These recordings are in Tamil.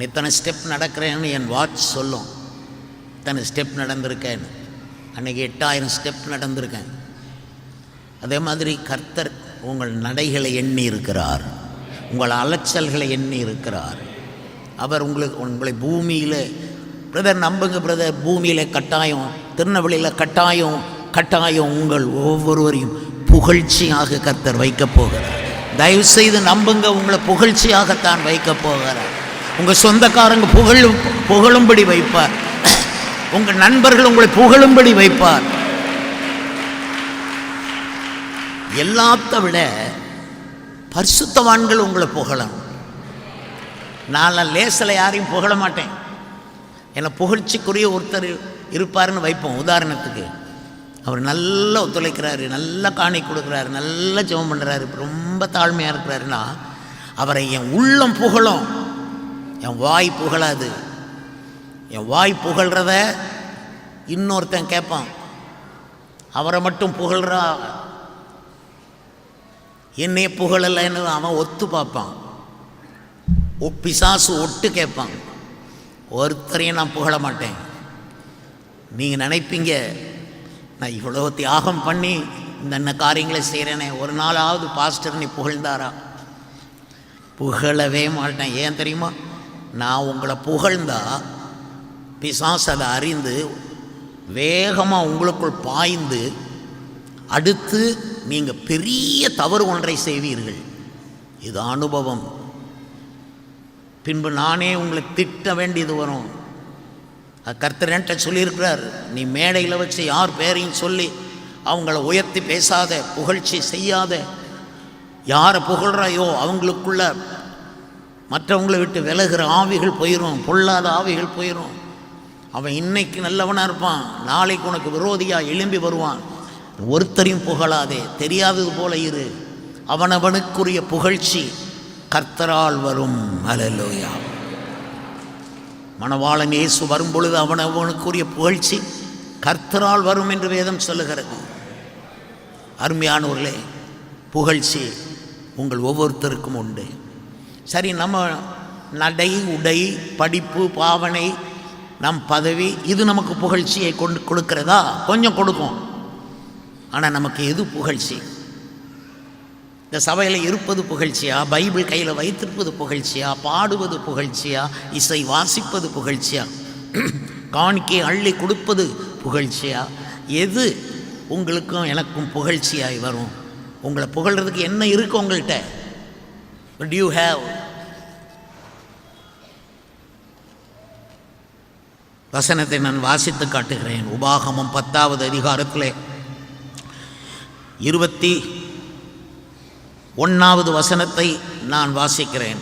நான் இத்தனை ஸ்டெப் நடக்கிறேன்னு என் வாட்ச் சொல்லும், இத்தனை ஸ்டெப் நடந்திருக்கேன். அன்றைக்கி 8000 ஸ்டெப் நடந்திருக்கேன். அதே மாதிரி கர்த்தர் உங்கள் நடைகளை எண்ணி இருக்கிறார், உங்கள் அலைச்சல்களை எண்ணி இருக்கிறார். அவர் உங்களை பூமியில், பிரதர் நம்புங்க பிரதர், பூமியில் கட்டாயம், திருநெல்வேலியில் கட்டாயம் உங்கள் ஒவ்வொருவரையும் புகழ்ச்சியாக கர்த்தர் வைக்கப் போகிறார். தயவுசெய்து நம்புங்க, உங்களை புகழ்ச்சியாகத்தான் வைக்கப் போகிறார். உங்கள் சொந்தக்காரங்க புகழும்படி வைப்பார். உங்கள் நண்பர்கள் உங்களை புகழும்படி வைப்பார். எல்லாத்த விட பரிசுத்தவான்கள் உங்களை புகழணும். நான் லேசில் யாரையும் புகழ மாட்டேன். என்னை புகழ்ச்சிக்குரிய ஒருத்தர் இருப்பாருன்னு வைப்போம். உதாரணத்துக்கு, அவர் நல்லா ஒத்துழைக்கிறாரு, நல்லா காணி கொடுக்குறாரு, நல்லா ஜெபம் பண்ணுறாரு, ரொம்ப தாழ்மையாக இருக்கிறாருன்னா அவரை என் உள்ளம் புகழும், என் வாய் புகழாது. என் வாய் புகழ்கிறத இன்னொருத்தன் கேட்பான், அவரை மட்டும் புகழ்கிறா என்னைய புகழலைன்னு அவன் ஒத்து பார்ப்பான். பிசாசு ஒட்டு கேட்பான். ஒருத்தரையும் நான் புகழ மாட்டேன். நீங்கள் நினைப்பீங்க, நான் இவ்வளோ தியாகம் பண்ணி இந்த காரியங்களை செய்கிறேனே, ஒரு நாளாவது பாஸ்டர் நீ புகழ்ந்தாரா? புகழவே மாட்டேன். ஏன் தெரியுமா? நான் உங்களை புகழ்ந்தா பிசாசு அதை அறிந்து வேகமாக உங்களுக்குள் பாய்ந்து அடுத்து நீங்கள் பெரிய தவறு ஒன்றை செய்வீர்கள். இது அனுபவம். பின்பு நானே உங்களை திட்ட வேண்டியது வரும். கர்த்தர் என்கிட்ட சொல்லியிருக்கிறார், நீ மேடையில் வச்சு யார் பேரையும் சொல்லி அவங்கள உயர்த்தி பேசாத, புகழ்ச்சி செய்யாத. யாரை புகழ்கிறாயோ அவங்களுக்குள்ள மற்றவங்களை விட்டு விலகிற ஆவிகள் போயிடும், பொல்லாத ஆவிகள் போயிடும். அவன் இன்னைக்கு நல்லவனாக இருப்பான், நாளைக்கு உனக்கு விரோதியாக எழும்பி வருவான். ஒருத்தரையும் புகழாதே, தெரியாதது போல இரு. அவனவனுக்குரிய புகழ்ச்சி கர்த்தரால் வரும். அல்லேலூயா. மணவாளன் இயேசு வரும்பொழுது அவனவனுக்குரிய புகழ்ச்சி கர்த்தரால் வரும் என்று வேதம் சொல்லுகிறது. அருமையானவர்களே, புகழ்ச்சி உங்கள் ஒவ்வொருத்தருக்கும் உண்டு. சரி, நம்ம நடை, உடை, படிப்பு, பாவனை, நம் பதவி, இது நமக்கு புகழ்ச்சியை கொடுக்கிறதா? கொஞ்சம் கொடுக்கும். ஆனால் நமக்கு எது புகழ்ச்சி? இந்த சபையில் இருப்பது புகழ்ச்சியா? பைபிள் கையில் வைத்திருப்பது புகழ்ச்சியா? பாடுவது புகழ்ச்சியா? இசை வாசிப்பது புகழ்ச்சியா? காணிக்கை அள்ளி கொடுப்பது புகழ்ச்சியா? எது உங்களுக்கும் எனக்கும் புகழ்ச்சியாய் வரும்? உங்களை புகழ்கிறதுக்கு என்ன இருக்குது உங்கள்கிட்ட? What do you have? வசனத்தை நான் வாசித்து காட்டுகிறேன். உபாகமம் 10வது அதிகாரத்தில் 21வது வசனத்தை நான் வாசிக்கிறேன்.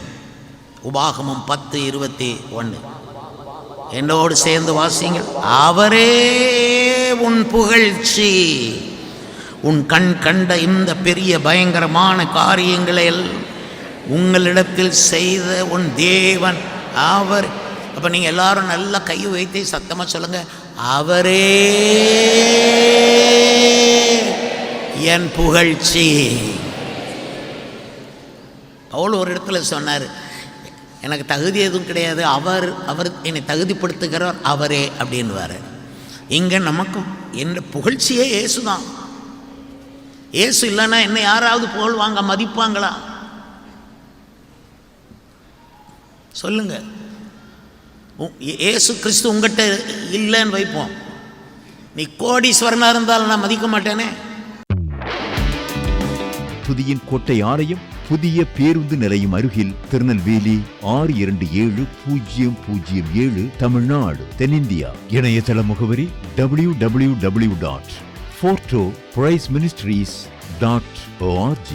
உபாகமம் 10:21. என்னோடு சேர்ந்து வாசிங்கள். அவரே உன் புகழ்ச்சி, உன் கண் கண்ட இந்த பெரிய பயங்கரமான காரியங்களை உங்களிடத்தில் செய்த உன் தேவன் அவர். அப்போ நீங்கள் எல்லாரும் நல்லா கை வைத்து சத்தமாக சொல்லுங்கள், அவரே என் புகழ்ச்சி. அவள் ஒரு இடத்துல சொன்னார், எனக்கு தகுதி எதுவும் கிடையாது, அவர் என்னை தகுதிப்படுத்துகிறார், அவரே அப்படின்வார். இங்கே நமக்கு என்ன புகழ்ச்சியே இயேசு தான். இயேசு இல்லைன்னா என்ன யாராவது புகழ்வாங்க, மதிப்பாங்களா? சொல்லுங்க. இயேசு கிறிஸ்து உங்கள்கிட்ட இல்லைன்னு வைப்போம். நீ கோடீஸ்வரனாக இருந்தாலும் நான் மதிக்க மாட்டேனே. துதியின் கோட்டை ஆலயம் புதிய பேருந்து நிலையம் அருகில், திருநெல்வேலி 620007 தமிழ்நாடு, தென்னிந்தியா. இணையதள முகவரி www.fortopriceministries.org.